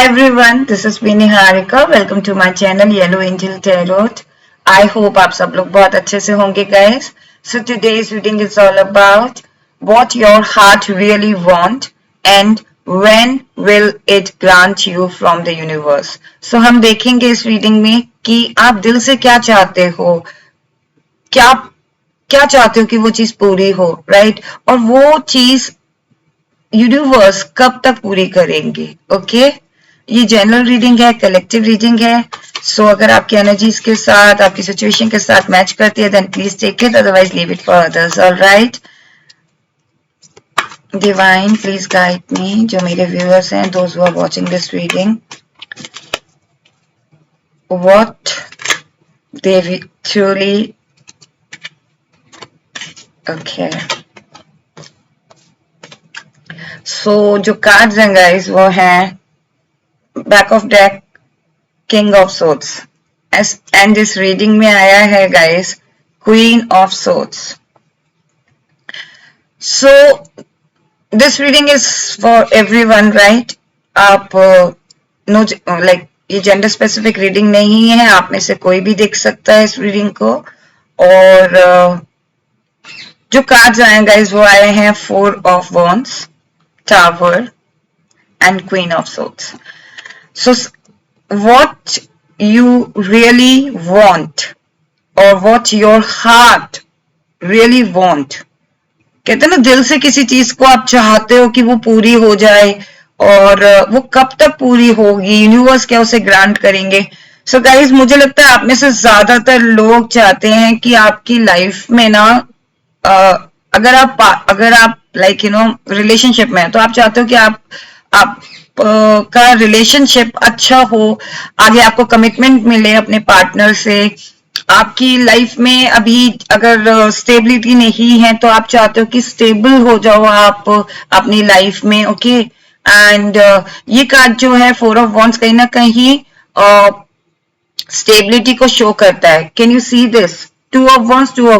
everyone, this is Vinny Harika. Welcome to my channel Yellow Angel Tarot. I hope आप सब लोग बहुत अच्छे से होंगे guys. So today's reading is all about what your heart really want and when will it grant you from the universe. So हम देखेंगे इस reading में कि आप दिल से क्या चाहते हो, क्या क्या चाहते हो कि वो चीज पूरी हो, राइट? और वो चीज यूनिवर्स कब तक पूरी करेंगे. ओके, ये जनरल रीडिंग है, कलेक्टिव रीडिंग है. सो अगर आपकी एनर्जीज के साथ, आपकी सिचुएशन के साथ मैच करती है then please take it, otherwise leave it for others. Alright, divine please guide me. जो मेरे व्यूअर्स हैं, those who are watching this reading, what they truly okay. So जो कार्ड्स हैं गाइस वो हैं back of deck king of swords and इस reading में आया है guys queen of swords. So this reading is for everyone, right? आप no like ये जेंडर स्पेसिफिक रीडिंग नहीं है, आप में से कोई भी देख सकता है इस रीडिंग को. और जो कार्ड्स आए गाइस वो आए हैं four of wands, Tower and Queen of Swords. So what you really want or what your heart really want, कहते हैं ना दिल से किसी चीज को आप चाहते हो कि वो पूरी हो जाए, और वो कब तक पूरी होगी, यूनिवर्स क्या उसे ग्रांट करेंगे. सो गाइस मुझे लगता है आप में से ज्यादातर लोग चाहते हैं कि आपकी लाइफ में ना अगर आप लाइक यू नो रिलेशनशिप में है तो आप चाहते हो कि आप का रिलेशनशिप अच्छा हो, आगे आपको कमिटमेंट मिले अपने पार्टनर से. आपकी लाइफ में अभी अगर स्टेबिलिटी नहीं है तो आप चाहते हो कि स्टेबल हो जाओ आप अपनी लाइफ में. ओके, एंड ये कार्ड जो है फोर ऑफ वॉन्ड्स कहीं ना कहीं स्टेबिलिटी को शो करता है. Can you see this? Two of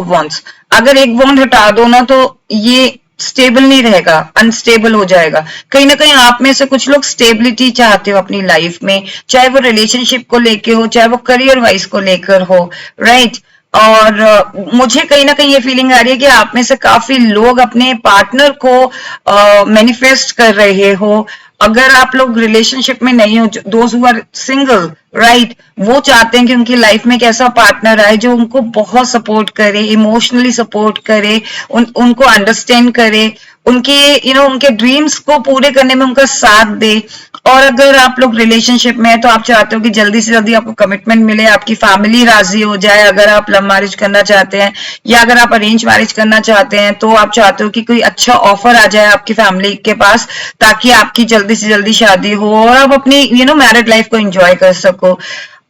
wands. अगर एक वॉन्ड हटा दो ना तो ये स्टेबल नहीं रहेगा, अनस्टेबल हो जाएगा. कहीं ना कहीं आप में से कुछ लोग स्टेबिलिटी चाहते हो अपनी लाइफ में, चाहे वो रिलेशनशिप को लेके हो, चाहे वो करियर वाइज को लेकर हो, राइट? और मुझे कहीं ना कहीं ये फीलिंग आ रही है कि आप में से काफी लोग अपने पार्टनर को मैनिफेस्ट कर रहे हो. अगर आप लोग रिलेशनशिप में नहीं हो, those who are single, right, वो चाहते हैं कि उनकी लाइफ में एक ऐसा पार्टनर आए जो उनको बहुत सपोर्ट करे, इमोशनली सपोर्ट करे, उनको अंडरस्टैंड करे, उनके उनके ड्रीम्स को पूरे करने में उनका साथ दे. और अगर आप लोग रिलेशनशिप में है तो आप चाहते हो कि जल्दी से जल्दी आपको कमिटमेंट मिले, आपकी फैमिली राजी हो जाए. अगर आप लव मैरिज करना चाहते हैं या अगर आप अरेंज मैरिज करना चाहते हैं तो आप चाहते हो कि कोई अच्छा ऑफर आ जाए आपकी फैमिली के पास ताकि आपकी जल्दी से जल्दी शादी हो और आप अपनी मैरिड लाइफ को एंजॉय कर सको.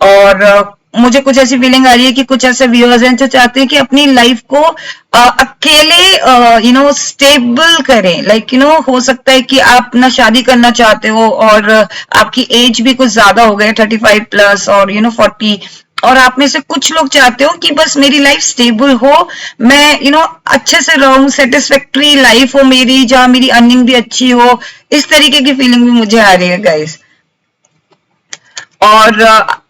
और मुझे कुछ ऐसी फीलिंग आ रही है कि कुछ ऐसे व्यूअर्स हैं जो चाहते हैं कि अपनी लाइफ को अकेले स्टेबल करें. लाइक हो सकता है कि आप ना शादी करना चाहते हो और आपकी एज भी कुछ ज्यादा हो गई, 35 प्लस और 40, और आप में से कुछ लोग चाहते हो कि बस मेरी लाइफ स्टेबल हो, मैं अच्छे से रहूं, सेटिस्फैक्ट्री लाइफ हो मेरी, जहां मेरी अर्निंग भी अच्छी हो. इस तरीके की फीलिंग भी मुझे आ रही है गाइस. और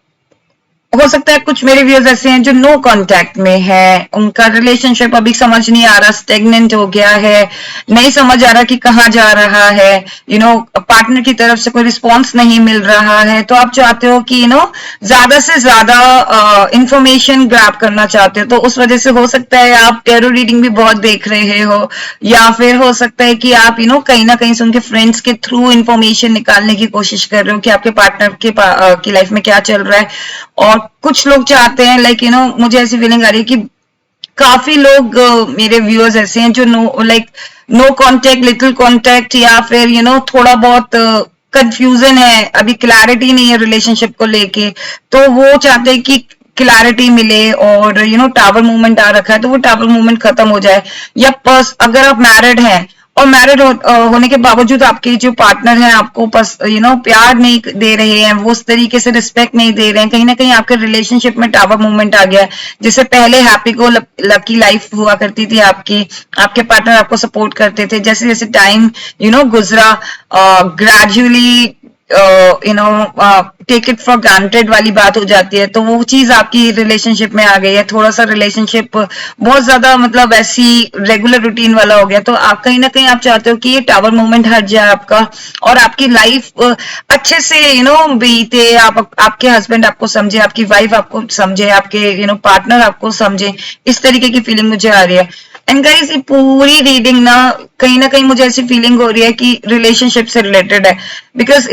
हो सकता है कुछ मेरे व्यूअर्स ऐसे हैं जो नो कांटेक्ट में है, उनका रिलेशनशिप अभी समझ नहीं आ रहा, स्टेगनेंट हो गया है, नहीं समझ आ रहा कि कहाँ जा रहा है, पार्टनर की तरफ से कोई रिस्पांस नहीं मिल रहा है. तो आप चाहते हो कि ज्यादा से ज्यादा इंफॉर्मेशन ग्रैब करना चाहते हो. तो उस वजह से हो सकता है आप टैरो रीडिंग भी बहुत देख रहे हो, या फिर हो सकता है कि आप कहीं ना कहीं से उनके फ्रेंड्स के थ्रू इंफॉर्मेशन निकालने की कोशिश कर रहे हो कि आपके पार्टनर की लाइफ में क्या चल रहा है. और कुछ लोग चाहते हैं लाइक मुझे ऐसी फीलिंग आ रही है कि काफी लोग मेरे व्यूअर्स ऐसे हैं जो नो कांटेक्ट, लिटिल कांटेक्ट, या फिर थोड़ा बहुत कंफ्यूजन है, अभी क्लैरिटी नहीं है रिलेशनशिप को लेके. तो वो चाहते हैं कि क्लैरिटी मिले और टावर मूवमेंट आ रखा है तो वो टावर मूवमेंट खत्म हो जाए. या अगर आप मैरिड हैं और मैरिड होने के बावजूद आपके जो पार्टनर हैं आपको प्यार नहीं दे रहे हैं, वो उस तरीके से रिस्पेक्ट नहीं दे रहे हैं, कहीं ना कहीं आपके रिलेशनशिप में टावर मूवमेंट आ गया है. जिससे पहले हैप्पी को लकी लाइफ हुआ करती थी आपके पार्टनर आपको सपोर्ट करते थे, जैसे जैसे टाइम गुजरा gradually take it for granted वाली बात हो जाती है, तो वो चीज आपकी रिलेशनशिप में आ गई है, थोड़ा सा रिलेशनशिप बहुत ज्यादा मतलब ऐसी रेगुलर रूटीन वाला हो गया, तो आप कहीं ना कहीं आप चाहते हो कि ये टावर मूवमेंट हट जाए आपका, और आपकी लाइफ अच्छे से बीते, आपके हस्बैंड आपको समझे, आपकी वाइफ आपको समझे, आपके पार्टनर आपको समझे, इस तरीके की फीलिंग मुझे आ रही है। एंड गाइस, ये पूरी रीडिंग ना कहीं मुझे ऐसी फीलिंग हो रही है कि रिलेशनशिप से रिलेटेड है, बिकॉज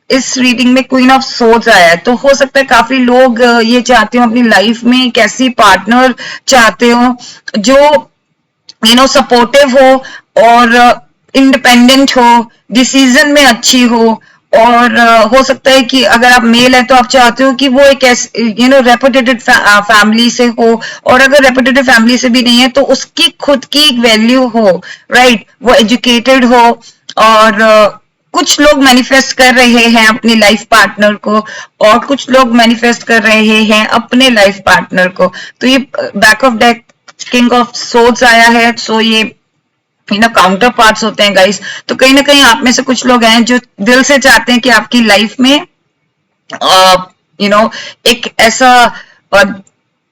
इस रीडिंग में क्वीन ऑफ सोर्ड्स आया है, तो हो सकता है काफी लोग ये चाहते हो अपनी लाइफ में एक ऐसी पार्टनर चाहते हो जो सपोर्टिव हो और इंडिपेंडेंट हो, डिसीजन में अच्छी हो, और हो सकता है कि अगर आप मेल है तो आप चाहते हो कि वो एक रेपुटेटेड फैमिली से हो, और अगर रेपुटेटेड फैमिली से भी नहीं है तो उसकी खुद की एक वैल्यू हो, राइट, वो एजुकेटेड हो, और कुछ लोग मैनिफेस्ट कर रहे हैं अपनी लाइफ पार्टनर को, और कुछ लोग मैनिफेस्ट कर रहे हैं अपने लाइफ पार्टनर को। तो ये back of deck king of swords आया है, सो ये काउंटर पार्ट्स होते हैं गाइस। तो कहीं ना कहीं आप में से कुछ लोग हैं जो दिल से चाहते हैं कि आपकी लाइफ में एक ऐसा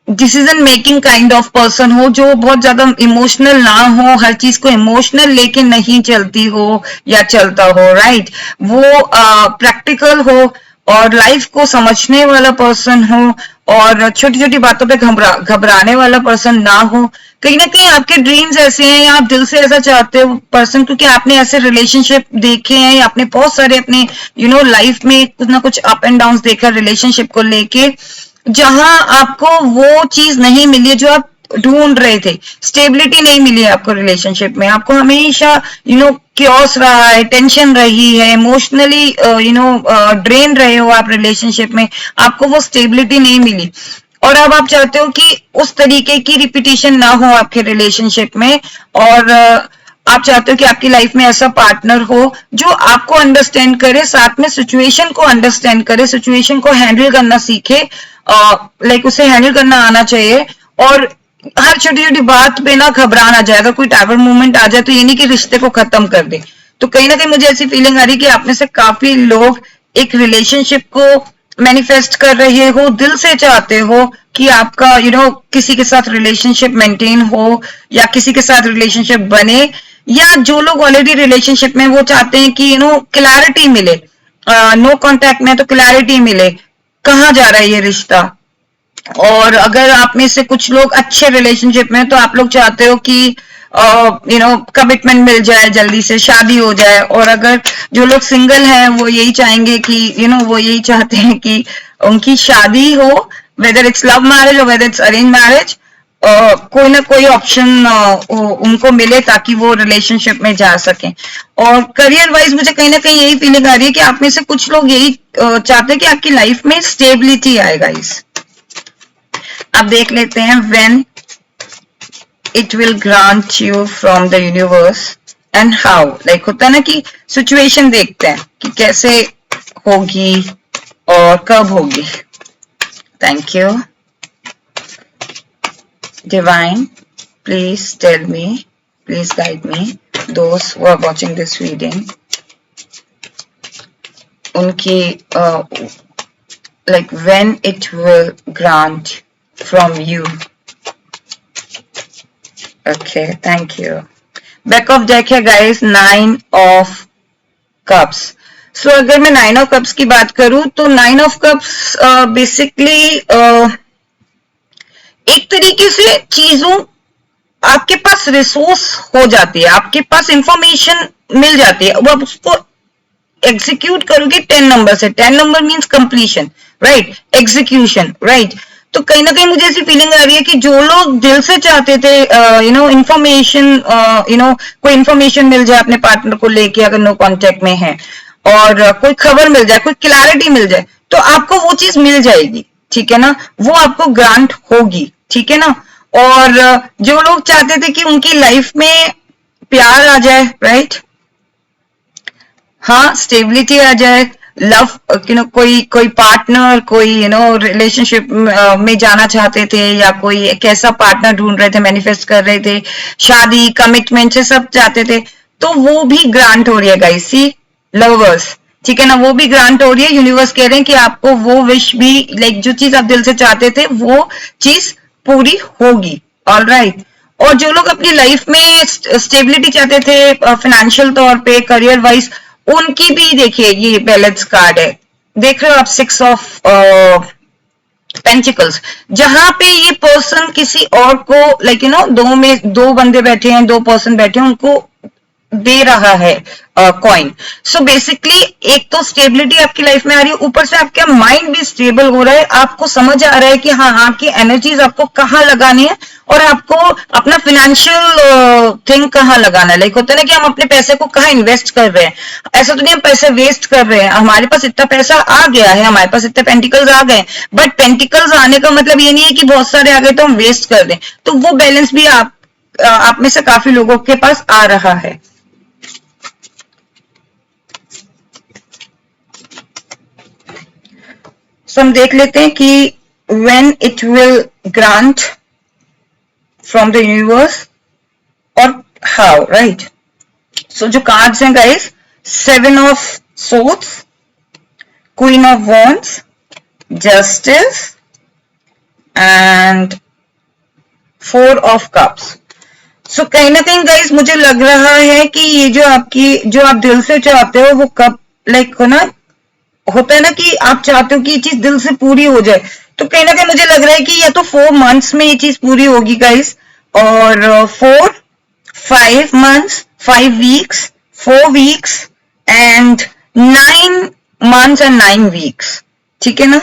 decision making kind of person हो जो बहुत ज्यादा इमोशनल ना हो, हर चीज को इमोशनल लेके नहीं चलती हो या चलता हो, राइट, वो प्रैक्टिकल हो और लाइफ को समझने वाला पर्सन हो, और छोटी छोटी बातों पे घबराने वाला पर्सन ना हो। कहीं ना कहीं आपके ड्रीम्स ऐसे हैं, या आप दिल से ऐसा चाहते हो पर्सन, क्योंकि आपने ऐसे रिलेशनशिप देखे हैं, या आपने बहुत सारे अपने लाइफ में कुछ ना कुछ अप एंड डाउन देखा रिलेशनशिप को लेके, जहां आपको वो चीज नहीं मिली जो आप ढूंढ रहे थे, स्टेबिलिटी नहीं मिली आपको रिलेशनशिप में, आपको हमेशा क्योस रहा है, टेंशन रही है, इमोशनली ड्रेन रहे हो आप रिलेशनशिप में, आपको वो स्टेबिलिटी नहीं मिली, और अब आप चाहते हो कि उस तरीके की रिपीटिशन ना हो आपके रिलेशनशिप में, और आप चाहते हो कि आपकी लाइफ में ऐसा पार्टनर हो जो आपको अंडरस्टैंड करे, साथ में सिचुएशन को अंडरस्टैंड करे, सिचुएशन को हैंडल करना सीखे, लाइक उसे हैंडल करना आना चाहिए, और हर छोटी छोटी बात पे ना घबरा ना जाए। अगर कोई टावर मूवमेंट आ जाए तो ये नहीं कि रिश्ते को खत्म कर दे। तो कहीं ना कहीं मुझे ऐसी फीलिंग आ रही है कि आप में से काफी लोग एक रिलेशनशिप को मैनिफेस्ट कर रहे हो, दिल से चाहते हो कि आपका किसी के साथ रिलेशनशिप मेंटेन हो, या किसी के साथ रिलेशनशिप बने, या जो लोग ऑलरेडी रिलेशनशिप में वो चाहते हैं कि क्लैरिटी मिले, नो कांटेक्ट में तो क्लैरिटी मिले, कहाँ जा रहा है ये रिश्ता। और अगर आप में से कुछ लोग अच्छे रिलेशनशिप में, तो आप लोग चाहते हो कि कमिटमेंट मिल जाए, जल्दी से शादी हो जाए, और अगर जो लोग सिंगल हैं वो यही चाहेंगे कि वो यही चाहते हैं कि उनकी शादी हो, वेदर इट्स लव मैरिज और वेदर इट्स अरेंज मैरिज, कोई ना कोई ऑप्शन उनको मिले ताकि वो रिलेशनशिप में जा सकें। और करियर वाइज मुझे कहीं ना कहीं यही फीलिंग आ रही है कि आप में से कुछ लोग यही चाहते हैं कि आपकी लाइफ में स्टेबिलिटी आए गाइस। अब देख लेते हैं when it will grant you from the universe and how, like होता है ना कि सिचुएशन देखते हैं कि कैसे होगी और कब होगी। Thank you divine, please tell me, please guide me, those who are watching this reading, उनकी like when it will grant from you. Okay, thank you. Back of deck है guys 9 of cups. So अगर मैं 9 of cups की बात करूं तो 9 of cups basically एक तरीके से चीजों आपके पास रिसोर्स हो जाती है, आपके पास इंफॉर्मेशन मिल जाती है, अब आप उसको एग्जीक्यूट करोगे 10 नंबर से। 10 number means completion, right, execution, right. तो कहीं ना कहीं मुझे ऐसी फीलिंग आ रही है कि जो लोग दिल से चाहते थे इंफॉर्मेशन, कोई इंफॉर्मेशन मिल जाए अपने पार्टनर को लेके, अगर नो कांटेक्ट में है, और कोई खबर मिल जाए, कोई क्लैरिटी मिल जाए, तो आपको वो चीज मिल जाएगी, ठीक है ना, वो आपको ग्रांट होगी, ठीक है ना। और जो लोग चाहते थे कि उनकी लाइफ में प्यार आ जाए, राइट, हाँ, स्टेबिलिटी आ जाए, लव, कोई पार्टनर, कोई रिलेशनशिप में जाना चाहते थे, या कोई एक ऐसा पार्टनर ढूंढ रहे थे, मैनिफेस्ट कर रहे थे, शादी, कमिटमेंट से सब चाहते थे, तो वो भी ग्रांट हो रही है गाइस। सी लवर्स, ठीक है ना, वो भी ग्रांट हो रही है। यूनिवर्स कह रहे हैं कि आपको वो विश भी, लाइक जो चीज आप दिल से चाहते थे वो चीज पूरी होगी। ऑलराइट। और जो लोग अपनी लाइफ में स्टेबिलिटी चाहते थे फाइनेंशियल तौर पे, करियर वाइज, उनकी भी देखिए ये बैलेंस कार्ड है। देख रहे हो आप, 6 ऑफ पेंटिकल्स, जहां पे ये पर्सन किसी और को, लाइक यू नो, दो बंदे बैठे हैं, 2 पर्सन बैठे हैं, उनको दे रहा है कॉइन। सो बेसिकली एक तो स्टेबिलिटी आपकी लाइफ में आ रही है, ऊपर से आपका माइंड भी स्टेबल हो रहा है, आपको समझ आ रहा है कि हाँ, आपकी एनर्जीज आपको कहाँ लगानी है और आपको अपना फाइनेंशियल थिंग कहाँ लगाना है। लाइक होता है ना कि हम अपने पैसे को कहाँ इन्वेस्ट कर रहे हैं। ऐसा तो नहीं हम पैसे वेस्ट कर रहे हैं, हमारे पास इतना पैसा आ गया है, हमारे पास इतने पेंटिकल्स आ गए, बट पेंटिकल्स आने का मतलब ये नहीं है कि बहुत सारे आ गए तो हम वेस्ट कर दें। तो वो बैलेंस भी आप में से काफी लोगों के पास आ रहा है। सो हम देख लेते हैं कि when it will grant from the universe और how, right? So जो cards हैं guys, 7 of swords, Queen of wands, justice and 4 of cups. So कहीं ना कहीं guys मुझे लग रहा है कि ये जो आप दिल से चाहते हो वो कब, लाइक ना, होता है ना कि आप चाहते हो कि ये चीज दिल से पूरी हो जाए, तो कहीं ना कहीं मुझे लग रहा है कि या तो 4 मंथ्स में ये चीज पूरी होगी गाइस, और 4, 5 months, 5 weeks, 4 weeks and 9 months and 9 weeks. ठीक है ना।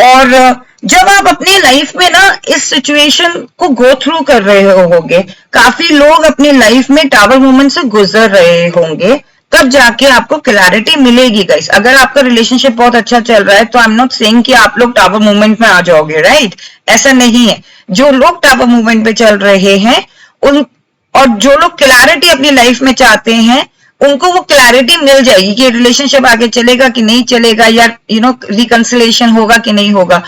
और जब आप अपनी लाइफ में ना इस सिचुएशन को गो थ्रू कर रहे होंगे, काफी लोग अपनी लाइफ में टावर मूवमेंट से गुजर रहे होंगे, तब जाके आपको क्लैरिटी मिलेगी गाइस। अगर आपका रिलेशनशिप बहुत अच्छा चल रहा है तो आई एम नॉट सेइंग कि आप लोग टावर मूवमेंट में आ जाओगे, राइट? ऐसा नहीं है। जो लोग टावर मूवमेंट पे चल रहे हैं उन, और जो लोग क्लैरिटी अपनी लाइफ में चाहते हैं, उनको वो क्लैरिटी मिल जाएगी कि रिलेशनशिप आगे चलेगा कि नहीं चलेगा, या यू नो रिकंसिलेशन होगा कि नहीं होगा।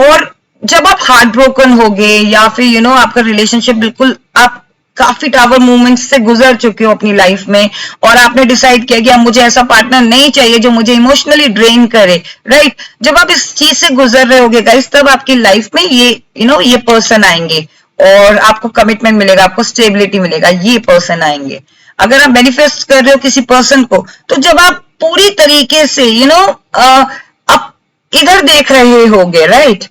और जब आप हार्ट ब्रोकन होगे या फिर यू नो आपका रिलेशनशिप बिल्कुल, आप काफी टावर मूवमेंट्स से गुजर चुके हो अपनी लाइफ में और आपने डिसाइड किया कि अब मुझे ऐसा पार्टनर नहीं चाहिए जो मुझे इमोशनली ड्रेन करे, राइट? जब आप इस चीज से गुजर रहे होगे गाइस, तब आपकी लाइफ में ये यू नो ये पर्सन आएंगे और आपको कमिटमेंट मिलेगा, आपको स्टेबिलिटी मिलेगा, ये पर्सन आएंगे। अगर आप मैनिफेस्ट कर रहे हो किसी पर्सन को, तो जब आप पूरी तरीके से यू नो आप इधर देख रहे होगे, राइट,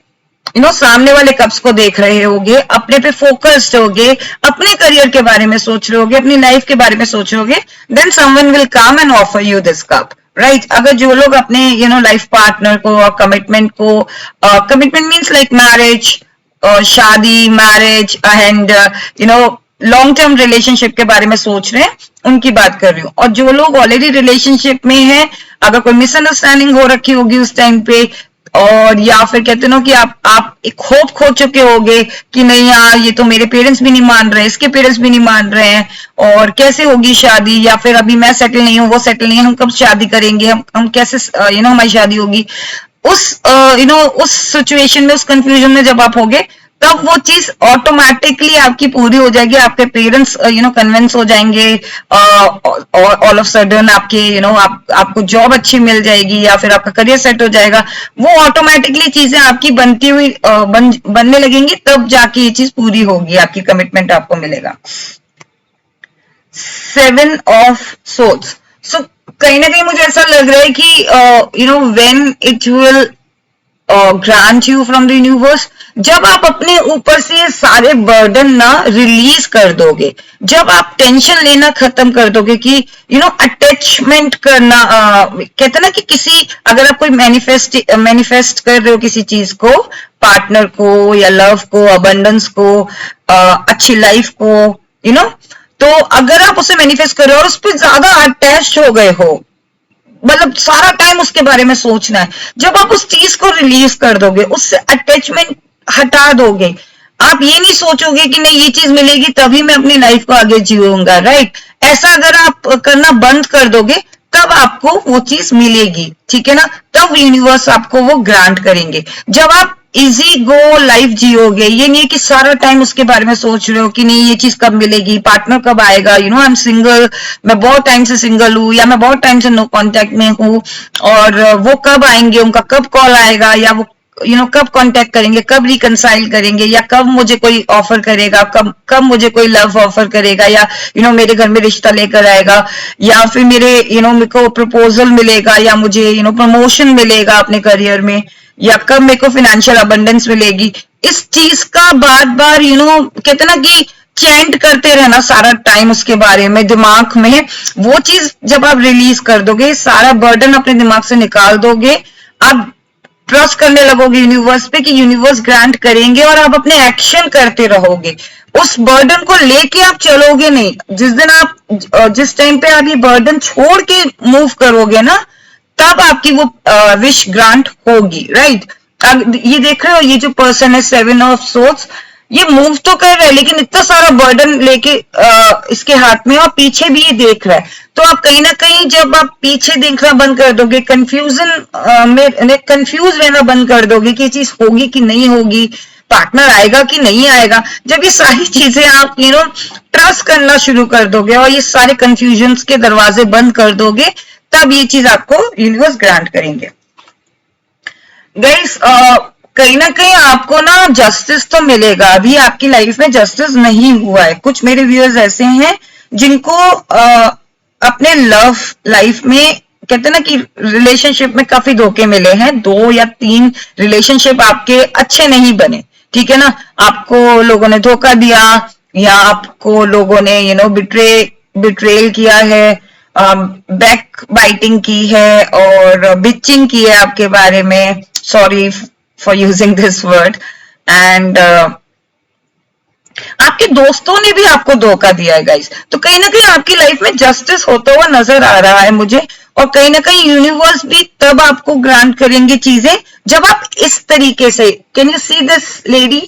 यू नो सामने वाले कप्स को देख रहे होगे, अपने पे फोकस्ड होगे, अपने करियर के बारे में सोच रहे होगे, अपनी लाइफ के बारे में सोच रहे होगे, then someone will come and offer you this cup, right? अगर जो लोग अपने यू नो लाइफ पार्टनर को और कमिटमेंट को, कमिटमेंट मीन्स लाइक मैरिज, शादी, marriage and you know long term relationship के बारे में सोच रहे हैं, उनकी बात कर रही हूँ। और जो लोग ऑलरेडी रिलेशनशिप में हैं, अगर कोई मिसअंडरस्टैंडिंग हो रखी होगी उस टाइम पे, और या फिर कहते ना कि आप एक होप खो चुके होगे कि नहीं यार, ये तो मेरे पेरेंट्स भी नहीं मान रहे, इसके पेरेंट्स भी नहीं मान रहे हैं, और कैसे होगी शादी, या फिर अभी मैं सेटल नहीं हूँ, वो सेटल नहीं है, हम कब शादी करेंगे, हम कैसे यू नो हमारी शादी होगी, उस यू नो उस सिचुएशन में, उस कंफ्यूजन में जब आप होगे, तब वो चीज ऑटोमेटिकली आपकी पूरी हो जाएगी। आपके पेरेंट्स यू नो कन्विंस हो जाएंगे, ऑल ऑफ सडन आपके यू नो आपको जॉब अच्छी मिल जाएगी, या फिर आपका करियर सेट हो जाएगा, वो ऑटोमेटिकली चीजें आपकी बनती हुई बनने लगेंगी, तब जाके ये चीज पूरी होगी, आपकी कमिटमेंट आपको मिलेगा। 7 ऑफ सोर्ड्स। सो कहीं ना कहीं मुझे ऐसा लग रहा है कि you know when it will grant you from the universe, जब आप अपने ऊपर से सारे बर्डन ना रिलीज कर दोगे, जब आप टेंशन लेना खत्म कर दोगे कि यू नो अटैचमेंट करना, कहते ना कि किसी, अगर आप कोई मैनिफेस्ट कर रहे हो किसी चीज को, पार्टनर को या लव को, अबंडेंस को, अच्छी लाइफ को, यू नो, तो अगर आप उसे मैनिफेस्ट कर रहे हो और उस पर ज्यादा अटैच हो गए हो, मतलब सारा टाइम उसके बारे में सोचना है, जब आप उस चीज को रिलीज कर दोगे, उससे अटैचमेंट हटा दोगे, आप ये नहीं सोचोगे कि नहीं ये चीज मिलेगी तभी मैं अपनी लाइफ को आगे जीऊंगा, राइट? ऐसा अगर आप करना बंद कर दोगे, तब आपको वो चीज मिलेगी, ठीक है ना? तब यूनिवर्स आपको वो ग्रांट करेंगे। जब आप इजी गो लाइफ जियोगे। ये नहीं है कि सारा टाइम उसके बारे में सोच रहे हो कि नहीं ये चीज कब मिलेगी, पार्टनर कब आएगा, you know I am single, मैं बहुत टाइम से सिंगल हूँ, या मैं बहुत टाइम से नो कांटेक्ट में हूँ, और वो कब आएंगे, उनका कब कॉल आएगा, या वो कब कांटेक्ट करेंगे, कब रिकंसाइल करेंगे, या कब मुझे कोई ऑफर करेगा, कब कब मुझे कोई लव ऑफर करेगा, या मेरे घर में रिश्ता लेकर आएगा, या फिर मेरे को प्रपोजल मिलेगा, या मुझे प्रमोशन मिलेगा अपने करियर में, या कब मेरे को फाइनेंशियल अबंडेंस मिलेगी। इस चीज का बार बार कहते ना कि चैंट करते रहना सारा टाइम उसके बारे में दिमाग में, वो चीज जब आप रिलीज कर दोगे, सारा बर्डन अपने दिमाग से निकाल दोगे, आप ट्रस्ट करने लगोगे यूनिवर्स पे कि यूनिवर्स ग्रांट करेंगे, और आप अपने एक्शन करते रहोगे। उस बर्डन को लेके आप चलोगे नहीं। जिस टाइम पे आप ये बर्डन छोड़ के मूव करोगे ना, तब आपकी वो विश ग्रांट होगी, राइट। अब ये देख रहे हो, ये जो पर्सन है 7 ऑफ सोर्ड्स, ये मूव तो कर रहा है लेकिन इतना सारा बर्डन लेके इसके हाथ में, और पीछे भी ये देख रहा है। तो आप कहीं ना कहीं जब आप पीछे देखना बंद कर दोगे, कंफ्यूजन में कंफ्यूज रहना बंद कर दोगे कि ये चीज होगी कि नहीं होगी, पार्टनर आएगा कि नहीं आएगा, जब ये सारी चीजें आप ट्रस्ट करना शुरू कर दोगे और ये सारे कंफ्यूजन के दरवाजे बंद कर दोगे, तब ये चीज आपको यूनिवर्स ग्रांट करेंगे। गाइस, कहीं ना कहीं आपको ना जस्टिस तो मिलेगा। अभी आपकी लाइफ में जस्टिस नहीं हुआ है। कुछ मेरे व्यूअर्स ऐसे हैं जिनको अपने लव लाइफ में कहते ना कि रिलेशनशिप में काफी धोखे मिले हैं। 2 या 3 रिलेशनशिप आपके अच्छे नहीं बने, ठीक है ना। आपको लोगों ने धोखा दिया, या आपको लोगों ने बिट्रेल किया है, बैक बाइटिंग की है, और बिचिंग की है आपके बारे में। Sorry for using this word. And आपके दोस्तों ने भी आपको धोखा दिया है गाइस। तो कहीं ना कहीं आपकी लाइफ में जस्टिस होता हुआ नजर आ रहा है मुझे, और कहीं ना कहीं यूनिवर्स भी तब आपको ग्रांट करेंगे चीजें जब आप इस तरीके से, can you see this lady,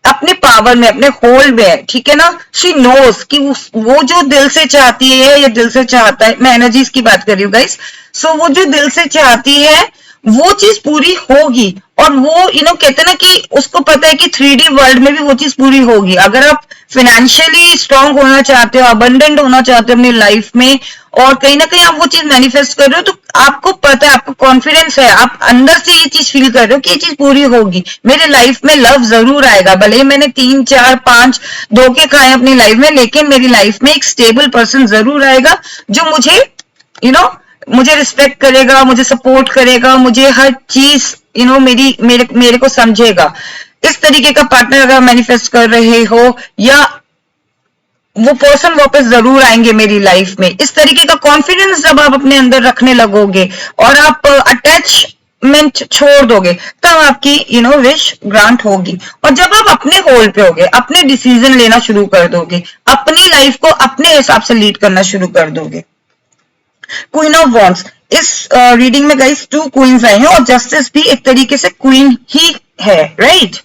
अपने पावर में, अपने होल्ड में है, ठीक है ना। शी नोस कि वो जो दिल से चाहती है या दिल से चाहता है, मैं एनर्जीज की बात कर रही हूँ गाइस। सो वो जो दिल से चाहती है वो चीज पूरी होगी, और वो कहते ना कि उसको पता है कि 3D वर्ल्ड में भी वो चीज पूरी होगी। अगर आप फाइनेंशियली स्ट्रांग होना चाहते हो, अबंडेंट होना चाहते हो अपनी लाइफ में, और कहीं ना कहीं आप वो चीज मैनिफेस्ट कर रहे हो, तो आपको पता है, आपको कॉन्फिडेंस है, आप अंदर से ये चीज फील कर रहे हो कि ये चीज पूरी होगी, मेरे लाइफ में लव जरूर आएगा। भले ही मैंने 3, 4, 5 धोखे खाए अपनी लाइफ में, लेकिन मेरी लाइफ में एक स्टेबल पर्सन जरूर आएगा जो मुझे मुझे रिस्पेक्ट करेगा, मुझे सपोर्ट करेगा, मुझे हर चीज मेरे को समझेगा। इस तरीके का पार्टनर अगर मैनिफेस्ट कर रहे हो, या वो पर्सन वापस जरूर आएंगे मेरी लाइफ में। इस तरीके का कॉन्फिडेंस जब आप अपने अंदर रखने लगोगे और आप अटैचमेंट छोड़ दोगे, तब आपकी विश ग्रांट होगी। और जब आप अपने होल्ड पे होगे, अपने डिसीजन लेना शुरू कर दोगे, अपनी लाइफ को अपने हिसाब से लीड करना शुरू कर दोगे। क्वीन ऑफ वॉन्ड्स, इस रीडिंग में गाइस 2 क्वींस आई हैं, और जस्टिस भी एक तरीके से क्वीन ही है, राइट।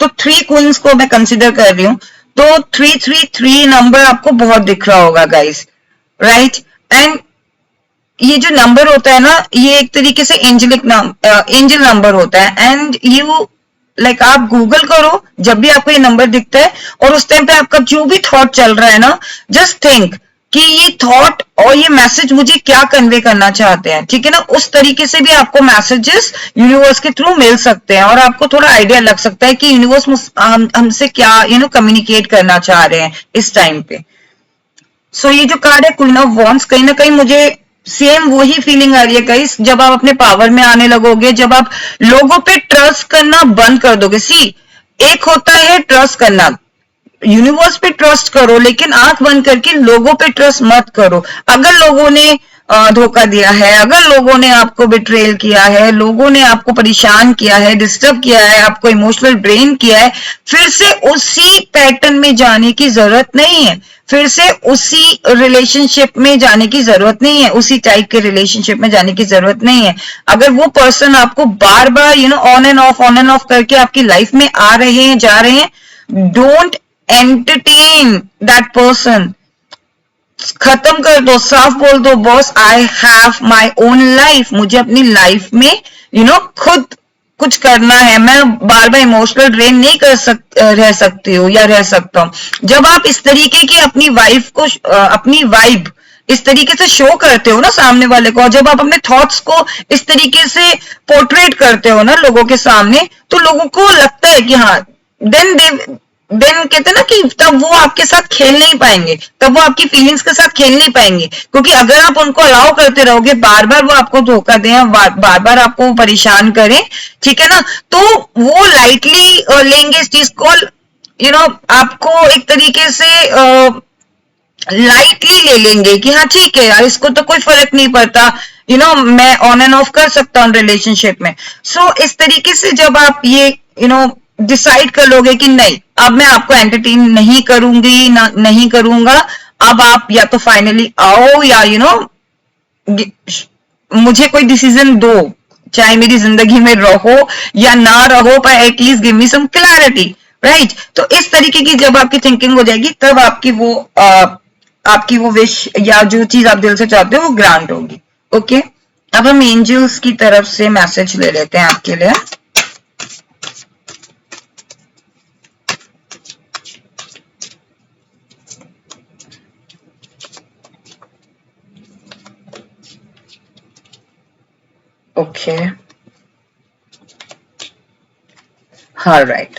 तो 3 क्वींस को मैं कंसिडर कर रही हूं। तो 333 नंबर आपको बहुत दिख रहा होगा गाइस, राइट। एंड ये जो नंबर होता है ना, ये एक तरीके से एंजल नंबर होता है। एंड लाइक आप गूगल करो जब भी आपको ये नंबर दिखता है, और उस टाइम पे आपका जो भी थॉट चल रहा है ना, जस्ट थिंक कि ये थॉट और ये मैसेज मुझे क्या कन्वे करना चाहते हैं, ठीक है ना। उस तरीके से भी आपको मैसेजेस यूनिवर्स के थ्रू मिल सकते हैं, और आपको थोड़ा आइडिया लग सकता है कि यूनिवर्स हमसे क्या कम्युनिकेट करना चाह रहे हैं इस टाइम पे। सो ये जो कार्ड है क्वीन ऑफ वॉन्ड्स, कहीं ना कहीं मुझे सेम वही फीलिंग आ रही है गाइस, जब आप अपने पावर में आने लगोगे, जब आप लोगों पे ट्रस्ट करना बंद कर दोगे। सी, एक होता है ट्रस्ट करना, यूनिवर्स पे ट्रस्ट करो, लेकिन आंख बंद करके लोगों पे ट्रस्ट मत करो। अगर लोगों ने धोखा दिया है, अगर लोगों ने आपको बिट्रेल किया है, लोगों ने आपको परेशान किया है, डिस्टर्ब किया है, आपको इमोशनल ड्रेन किया है, फिर से उसी पैटर्न में जाने की जरूरत नहीं है, फिर से उसी रिलेशनशिप में जाने की जरूरत नहीं है, उसी टाइप के रिलेशनशिप में जाने की जरूरत नहीं है। अगर वो पर्सन आपको बार बार ऑन एंड ऑफ करके आपकी लाइफ में आ रहे हैं, जा रहे हैं, डोंट एंटरटेन दैट पर्सन। खत्म कर दो, साफ बोल दो, boss I have my own life, मुझे अपनी लाइफ में खुद कुछ करना है, मैं बार बार इमोशनल ड्रेन नहीं रह सकती हूँ या रह सकता हूँ। जब आप इस तरीके की अपनी वाइफ को अपनी वाइब इस तरीके से शो करते हो ना सामने वाले को, और जब आप अपने थॉट्स को इस तरीके से पोर्ट्रेट करते हो ना लोगों के सामने, तो लोगों को लगता है कि हाँ, देन कहते हैं ना कि तब वो आपके साथ खेल नहीं पाएंगे, तब वो आपकी फीलिंग्स के साथ खेल नहीं पाएंगे, क्योंकि अगर आप उनको अलाउ करते रहोगे, बार बार वो आपको धोखा दें, बार बार आपको परेशान करें, ठीक है ना, तो वो लाइटली लेंगे इस चीज को, आपको एक तरीके से लाइटली ले लेंगे कि हाँ ठीक है यार, इसको तो कोई फर्क नहीं पड़ता, मैं ऑन एंड ऑफ कर सकता हूँ रिलेशनशिप में। सो इस तरीके से जब आप ये डिसाइड कर लोगे कि नहीं, अब मैं आपको एंटरटेन नहीं करूंगी, नहीं करूंगा, अब आप या तो फाइनली आओ या मुझे कोई डिसीजन दो, चाहे मेरी जिंदगी में रहो या ना रहो, पर at least give me some clarity, right. तो इस तरीके की जब आपकी थिंकिंग हो जाएगी, तब आपकी वो विश या जो चीज आप दिल से चाहते हो वो ग्रांट होगी। ओके, अब हम एंजल्स की तरफ से मैसेज ले लेते हैं आपके लिए। ओके, हाँ, right,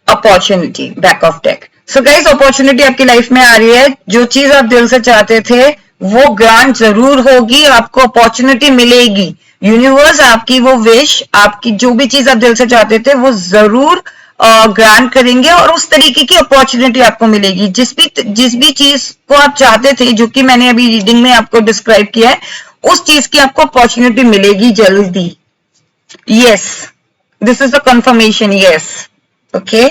opportunity, back of deck. So guys, opportunity आपकी लाइफ में आ रही है, जो चीज आप दिल से चाहते थे वो ग्रांट जरूर होगी, आपको अपॉर्चुनिटी मिलेगी। यूनिवर्स आपकी वो विश, आपकी जो भी चीज आप दिल से चाहते थे वो जरूर ग्रांट करेंगे, और उस तरीके की अपॉर्चुनिटी आपको मिलेगी। जिस भी चीज को आप चाहते थे, जो कि मैंने अभी रीडिंग में आपको डिस्क्राइब किया है, उस चीज की आपको अपॉर्चुनिटी मिलेगी जल्दी। Yes, this is the confirmation, yes. Okay,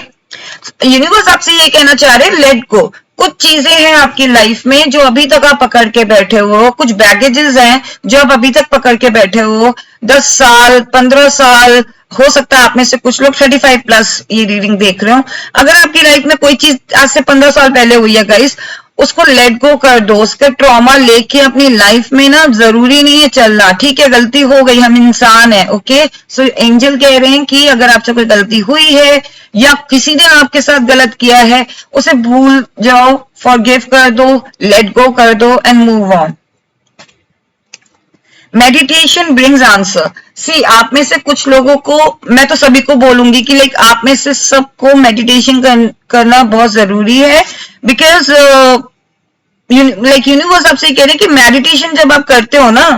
universe आपसे ये कहना चाह रहे हैं, लेट गो। कुछ चीजें हैं आपकी लाइफ में जो अभी तक आप पकड़ के बैठे हो, कुछ बैगेजेस हैं जो आप अभी तक पकड़ के बैठे हो, 10 साल 15 साल, हो सकता है आप में से कुछ लोग 35 प्लस ये रीडिंग देख रहे हो। अगर आपकी लाइफ में कोई चीज आज से 15 साल पहले हुई है गाइस, उसको लेट गो कर दो। उसके ट्रॉमा लेके अपनी लाइफ में ना जरूरी नहीं है चलना, ठीक है, गलती हो गई, हम इंसान है। ओके, सो एंजल कह रहे हैं कि अगर आपसे कोई गलती हुई है या किसी ने आपके साथ गलत किया है, उसे भूल जाओ, फॉरगिव कर दो, लेट गो कर दो and move on. Meditation brings answer. See, आप में से कुछ लोगों को, मैं तो सभी को बोलूंगी कि लाइक आप में से सबको मेडिटेशन करना बहुत जरूरी है, बिकॉज लाइक यूनिवर्स आपसे कह रहे हैं कि मेडिटेशन जब आप करते हो ना,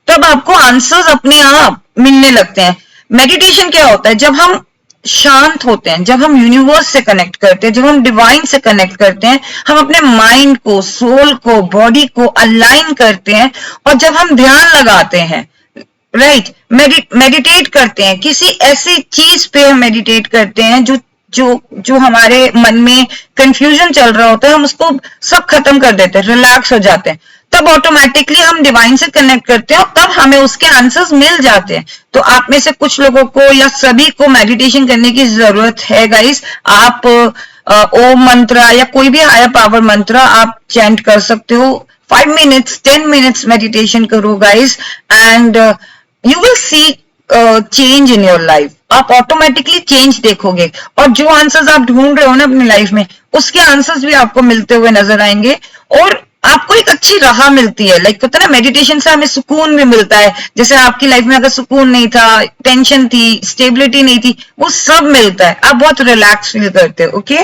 तब आपको आंसर्स अपने आप मिलने लगते हैं। मेडिटेशन क्या होता है? जब हम शांत होते हैं, जब हम यूनिवर्स से कनेक्ट करते हैं, जब हम डिवाइन से कनेक्ट करते हैं, हम अपने माइंड को, सोल को, बॉडी को अलाइन करते हैं, और जब हम ध्यान लगाते हैं, राइट, मेडिटेट करते हैं, किसी ऐसी चीज पे हम मेडिटेट करते हैं जो हमारे मन में कंफ्यूजन चल रहा होता है, हम उसको सब खत्म कर देते हैं, रिलैक्स हो जाते हैं, तब ऑटोमेटिकली हम डिवाइन से कनेक्ट करते हैं, और तब हमें उसके आंसर्स मिल जाते हैं। तो आप में से कुछ लोगों को या सभी को मेडिटेशन करने की जरूरत है गाइस। आप ओम मंत्र या कोई भी हायर पावर मंत्र आप चैंट कर सकते हो। 5 मिनट्स 10 मिनट्स मेडिटेशन करो guys, and you will see change in your life. आप ऑटोमेटिकली चेंज देखोगे, और जो आंसर्स आप ढूंढ रहे हो ना अपनी लाइफ में, उसके आंसर्स भी आपको मिलते हुए नजर आएंगे, और आपको एक अच्छी राह मिलती है। लाइक पता ना, मेडिटेशन से हमें सुकून भी मिलता है। जैसे आपकी लाइफ में अगर सुकून नहीं था, टेंशन थी, स्टेबिलिटी नहीं थी, वो सब मिलता है, आप बहुत रिलैक्स फील करते हो। Okay,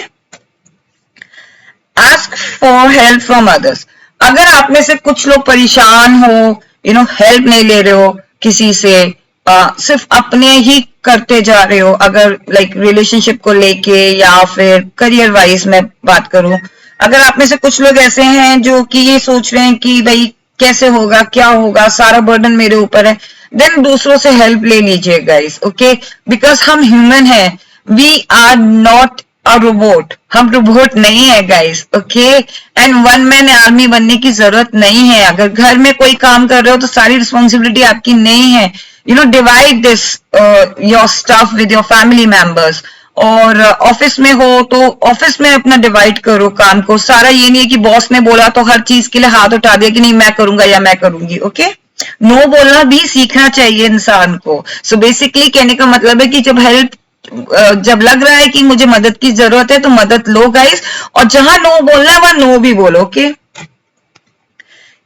ask for help from others. अगर आप में से कुछ लोग परेशान हो, हेल्प नहीं ले रहे हो किसी से, सिर्फ अपने ही करते जा रहे हो, अगर लाइक रिलेशनशिप को लेके या फिर करियर वाइज में बात करूं, अगर आप में से कुछ लोग ऐसे हैं जो कि ये सोच रहे हैं कि भाई कैसे होगा, क्या होगा, सारा बर्डन मेरे ऊपर है, देन दूसरों से हेल्प ले लीजिए गाइस। ओके, बिकॉज हम ह्यूमन हैं, we are not a robot, हम रोबोट नहीं है guys. Okay, and one man army बनने की जरूरत नहीं है। अगर घर में कोई काम कर रहे हो तो सारी रिस्पॉन्सिबिलिटी आपकी नहीं है। Divide this your stuff with your family members, और ऑफिस में हो तो ऑफिस में अपना डिवाइड करो काम को। सारा ये नहीं है कि बॉस ने बोला तो हर चीज के लिए हाथ उठा दिया कि नहीं मैं करूंगा या मैं करूंगी। ओके, नो बोलना भी सीखना चाहिए इंसान को। सो बेसिकली कहने का मतलब है कि जब लग रहा है कि मुझे मदद की जरूरत है तो मदद लो गाइस, और जहां नो बोलना है वहां नो भी बोलो। Okay,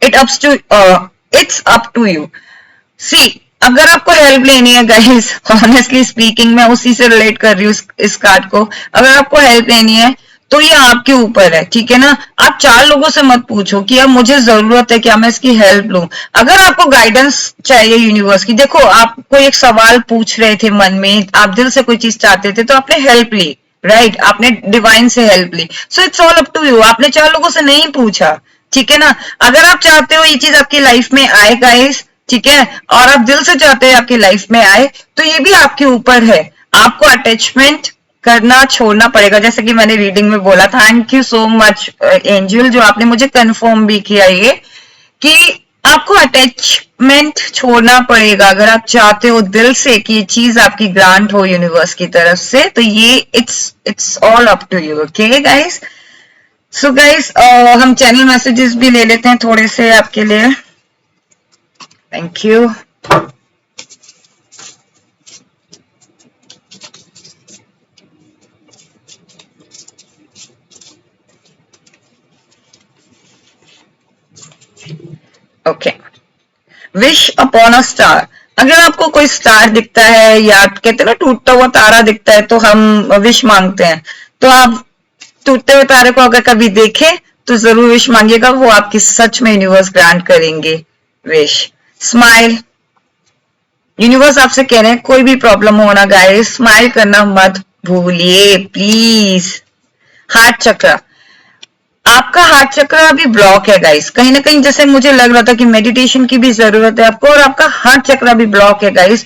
it's up to you. See, अगर आपको हेल्प लेनी है गाइस, ऑनेस्टली स्पीकिंग मैं उसी से रिलेट कर रही हूँ इस कार्ड को। अगर आपको हेल्प लेनी है तो ये आपके ऊपर है, ठीक है ना। आप 4 लोगों से मत पूछो कि अब मुझे जरूरत है क्या, मैं इसकी हेल्प लूं। अगर आपको गाइडेंस चाहिए यूनिवर्स की, देखो आप कोई एक सवाल पूछ रहे थे मन में, आप दिल से कोई चीज चाहते थे तो आपने हेल्प ली, राइट, आपने डिवाइन से हेल्प ली। So it's all up to you, आपने 4 लोगों से नहीं पूछा, ठीक है ना। अगर आप चाहते हो ये चीज आपकी लाइफ में आए गाइस, ठीक है, और आप दिल से चाहते हैं आपकी लाइफ में आए, तो ये भी आपके ऊपर है। आपको अटैचमेंट करना छोड़ना पड़ेगा, जैसे कि मैंने रीडिंग में बोला। Thank you so much angel, जो आपने मुझे कंफर्म भी किया ये कि आपको अटैचमेंट छोड़ना पड़ेगा अगर आप चाहते हो दिल से कि ये चीज आपकी ग्रांट हो यूनिवर्स की तरफ से। तो ये it's all up to you. Okay guys, so guys हम चैनल मैसेजेस भी ले लेते हैं थोड़े से आपके लिए। Thank you. Okay, wish upon a star. अगर आपको कोई स्टार दिखता है या कहते हैं ना टूटता हुआ तारा दिखता है तो हम विश मांगते हैं। तो आप टूटते हुए तारे को अगर कभी देखें तो जरूर विश मांगिएगा, वो आपकी सच में यूनिवर्स ग्रांट करेंगे विश। स्माइल, यूनिवर्स आपसे कह रहे हैं कोई भी प्रॉब्लम होना गाइस, स्माइल करना मत भूलिए प्लीज। हार्ट चक्र, आपका हार्ट चक्र अभी ब्लॉक है गाइस, कहीं ना कहीं जैसे मुझे लग रहा था कि मेडिटेशन की भी जरूरत है आपको, और आपका हार्ट चक्र अभी ब्लॉक है गाइस।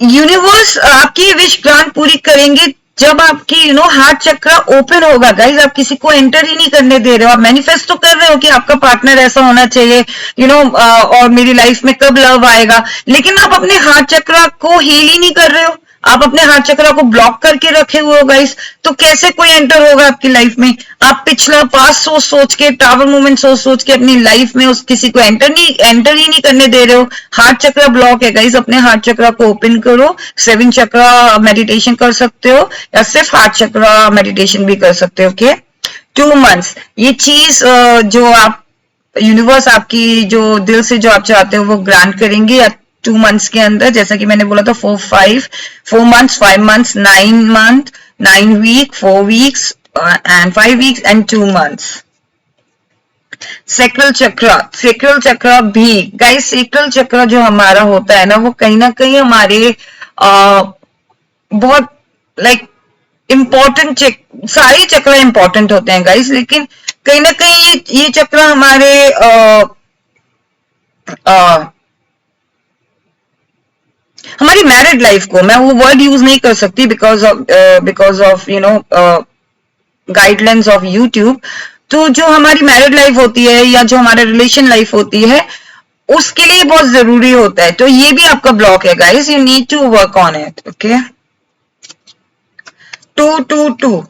यूनिवर्स आपकी विश ग्रांट पूरी करेंगे जब आपकी हार्ट चक्र ओपन होगा गाइस। आप किसी को एंटर ही नहीं करने दे रहे हो, आप मैनिफेस्ट तो कर रहे हो कि आपका पार्टनर ऐसा होना चाहिए और मेरी लाइफ में कब लव आएगा, लेकिन आप अपने हार्ट चक्र को हील ही नहीं कर रहे हो, आप अपने हार्ट चक्र को ब्लॉक करके रखे हुए हो गाइस। तो कैसे कोई एंटर होगा आपकी लाइफ में। आप पिछला पास्ट सोच सोच के, टावर मूवमेंट सोच सोच के अपनी लाइफ में उस किसी को एंटर ही नहीं करने दे रहे हो। हार्ट चक्र ब्लॉक है गाइस, अपने हार्ट चक्र को ओपन करो। 7 चक्र मेडिटेशन कर सकते हो या सिर्फ हार्ट चक्र मेडिटेशन भी कर सकते हो। ओके, 2 मंथ्स, ये चीज जो आप यूनिवर्स आपकी जो दिल से जो आप चाहते हो वो ग्रांट करेंगे या 2 मंथ्स के अंदर। जैसा कि मैंने बोला था 4 months, 5 months, 9 month, 9 week, 4 weeks and 5 weeks and 2 months. Sacral chakra भी गाइस, सेक्रल चक्र जो हमारा होता है ना, वो कहीं ना कहीं हमारे बहुत इम्पोर्टेंट सारे चक्र इम्पोर्टेंट होते हैं गाइस, लेकिन कहीं ना कहीं ये चक्र हमारे हमारी मैरिड लाइफ को, मैं वो वर्ड यूज नहीं कर सकती because of guidelines of YouTube. तो जो हमारी मैरिड लाइफ होती है या जो हमारे रिलेशन लाइफ होती है उसके लिए बहुत जरूरी होता है। तो ये भी आपका ब्लॉक है guys, you need to work on it. Okay, 222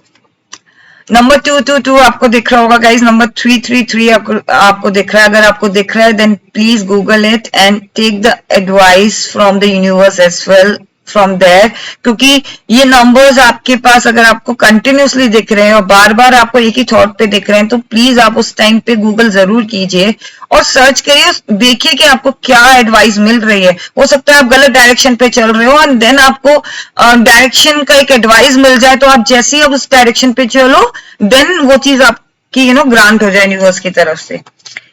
number 222 आपको दिख रहा होगा गाइस। नंबर 333 आपको दिख रहा है। अगर आपको दिख रहा है then please Google it and take the advice from the universe as well from there, क्योंकि ये नंबर्स आपके पास अगर आपको कंटिन्यूसली दिख रहे हैं और बार बार आपको एक ही थॉट पे दिख रहे हैं तो प्लीज आप उस टाइम पे गूगल जरूर कीजिए और सर्च करिए, देखिए कि आपको क्या एडवाइस मिल रही है। हो सकता है आप गलत डायरेक्शन पे चल रहे हो और देन आपको डायरेक्शन का एक एडवाइस मिल जाए, तो आप जैसे ही आप उस डायरेक्शन पे चलो देन वो चीज आपकी ग्रांट हो जाए यूनिवर्स की तरफ से।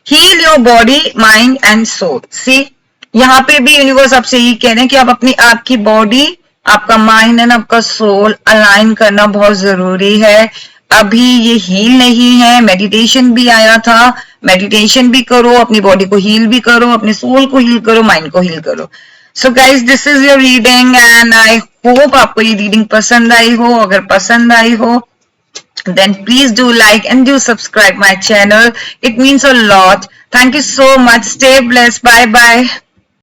Heal your body, mind and soul. See, यहाँ पे भी यूनिवर्स आपसे यही कह रहे हैं कि आप आपकी बॉडी, आपका माइंड एंड आपका सोल अलाइन करना बहुत जरूरी है। अभी ये हील नहीं है, मेडिटेशन भी आया था, मेडिटेशन भी करो, अपनी बॉडी को हील भी करो, अपने सोल को हील करो, माइंड को हील करो। So guys, this is your reading and I hope आपको ये रीडिंग पसंद आई हो। अगर पसंद आई हो then please do like and do subscribe my channel. It means a lot. Thank you so much. Stay blessed. Bye bye.